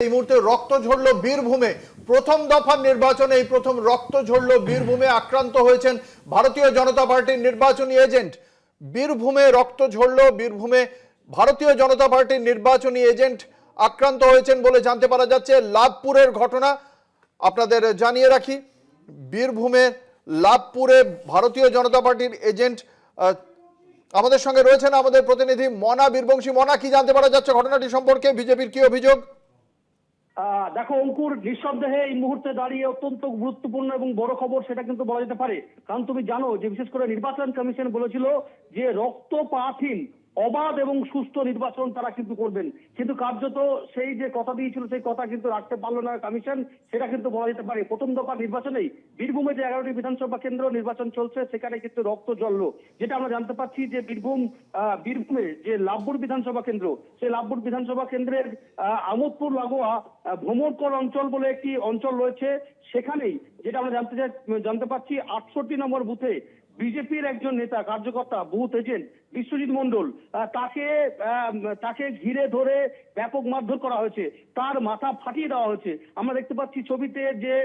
এই মুহূর্তে রক্ত ঝরলো বীরভূমে। প্রথম দফার নির্বাচনে এই প্রথম রক্ত ঝরলো বীরভূমে। আক্রান্ত হয়েছেন ভারতীয় জনতা পার্টির নির্বাচনী এজেন্ট। বীরভূমে রক্ত ঝরলো, বীরভূমে ভারতীয় জনতা পার্টির নির্বাচনী এজেন্ট আক্রান্ত হয়েছেন বলে জানতে পারা যাচ্ছে। লাভপুরের ঘটনা আপনাদের জানিয়ে রাখি, বীরভূমে লাভপুরে ভারতীয় জনতা পার্টির এজেন্ট আমাদের সঙ্গে রয়েছেন আমাদের প্রতিনিধি মনা বীরবংশী। মনা, কি জানতে পারা যাচ্ছে ঘটনাটি সম্পর্কে? বিজেপির কি অভিযোগ? দেখো অঙ্কুর, নিঃসন্দেহে এই মুহূর্তে দাঁড়িয়ে অত্যন্ত গুরুত্বপূর্ণ এবং বড় খবর সেটা কিন্তু বলা যেতে পারে। কারণ তুমি জানো যে বিশেষ করে নির্বাচন কমিশন বলেছিল যে রক্তপাতহীন অবাধ এবং সুস্থ নির্বাচন তারা কিন্তু করবেন, কিন্তু কার্যত সেই যে কথা দিয়েছিল সেই কথা কিন্তু রাখতে পারলো না কমিশন, সেটা কিন্তু বলা যেতে পারে। প্রথম দফা নির্বাচনেই বীরভূমে যে 11টি বিধানসভা কেন্দ্র নির্বাচন চলছে সেখানে কিন্তু রক্ত জ্বললো। যেটা আমরা জানতে পারছি যে বীরভূমে যে লাভপুর বিধানসভা কেন্দ্র, সেই লাভপুর বিধানসভা কেন্দ্রের আমোদপুর লাগোয়া ভ্রমণকর অঞ্চল বলে একটি অঞ্চল রয়েছে। সেখানেই যেটা আমরা জানতে পারছি 68 নম্বর বুথে বিজেপির একজন নেতা কার্যকর্তা বুথ এজেন্ট বিশ্বজিৎ মন্ডল, তাকে ঘিরে ধরে ব্যাপক মারধর করা হয়েছে, তার মাথা ফাটিয়ে দেওয়া হয়েছে। আমরা দেখতে পাচ্ছি ছবিতে যে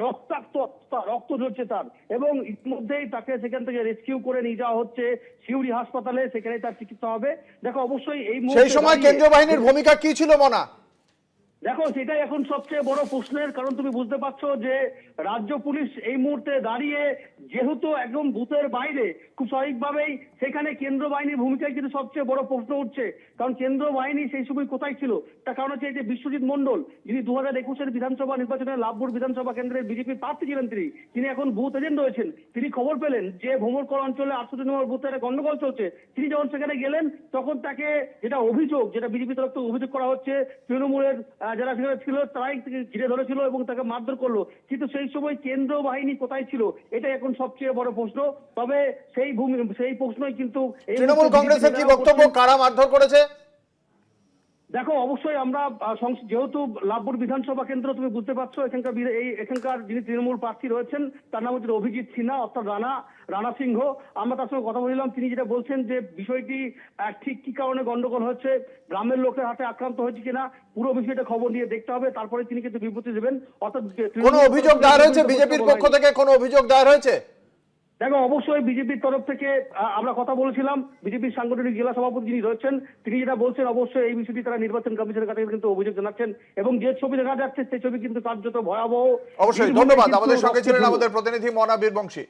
রক্ত ঝরছে তার, এবং ইতিমধ্যেই তাকে সেখান থেকে রেস্কিউ করে নিয়ে যাওয়া হচ্ছে সিউড়ি হাসপাতালে, সেখানে তার চিকিৎসা হবে। দেখো অবশ্যই এই সেই সময় কেন্দ্রীয় বাহিনীর ভূমিকা কি ছিল মনা? দেখো সেটাই এখন সবচেয়ে বড় প্রশ্নের কারণ। তুমি বুঝতে পারছো যে রাজ্য পুলিশ এই মুহূর্তে দাঁড়িয়ে যেহেতু একদম বুথের বাইরে, খুব স্বাভাবিকভাবেই সেখানে কেন্দ্র বাহিনীর ভূমিকায় কিন্তু সবচেয়ে বড় প্রশ্ন উঠছে। কারণ কেন্দ্র বাহিনী সেই সময় কোথায় ছিল? তার কারণ হচ্ছে যে বিশ্বজিৎ মন্ডল, যিনি 2021-এর বিধানসভা নির্বাচনে লাভপুর বিধানসভা কেন্দ্রের বিজেপি প্রার্থী ছিলেন, তিনি এখন বুথ এজেন্ট রয়েছেন। তিনি খবর পেলেন যে ভ্রমণকর অঞ্চলে 68 নম্বর বুথে গন্ডগোল চলছে। তিনি যখন সেখানে গেলেন তখন তাকে যেটা বিজেপি তরফ থেকে অভিযোগ করা হচ্ছে, তৃণমূলের যারা সেখানে ছিল তারাই ঘিরে ধরেছিল এবং তাকে মারধর করলো। কিন্তু সেই সময় কেন্দ্র বাহিনী কোথায় ছিল? এটাই এখন সবচেয়ে বড় প্রশ্ন। তবে সেই প্রশ্নই কিন্তু তৃণমূল কংগ্রেসের কি বক্তব্য, কারা মারধর করেছে? দেখো অবশ্যই আমরা যেহেতু লাভপুর বিধানসভা কেন্দ্র, তুমি বুঝতে পারছো এখানকার যিনি তৃণমূল প্রার্থী রয়েছেন তার নাম হচ্ছে অভিজিৎ সিনহা অর্থাৎ রানা সিংহ। আমরা তার সঙ্গে কথা বললাম, তিনি যেটা বলছেন যে বিষয়টি ঠিক কি কারণে গন্ডগোল হচ্ছে, গ্রামের লোকের হাতে আক্রান্ত হয়েছে কিনা, পুরো বিষয়টা খবর নিয়ে দেখতে হবে, তারপরে তিনি কিন্তু বিবৃতি দেবেন। অর্থাৎ কোনো অভিযোগ দায়ের হয়েছে বিজেপির পক্ষ থেকে? কোনো অভিযোগ দায়ের হয়েছে? দেখো অবশ্যই বিজেপির তরফ থেকে আমরা কথা বলেছিলাম, বিজেপির সাংগঠনিক জেলা সভাপতি যিনি রয়েছেন তিনি যেটা বলছেন, অবশ্যই এই বিষয়টি তারা নির্বাচন কমিশনের কাছে কিন্তু অভিযোগ জানাচ্ছেন, এবং যে ছবি দেখা যাচ্ছে সেই ছবি কিন্তু কার্যত ভয়াবহ। অবশ্যই ধন্যবাদ। আমাদের সঙ্গে ছিলেন আমাদের প্রতিনিধি মনা বীরবংশী।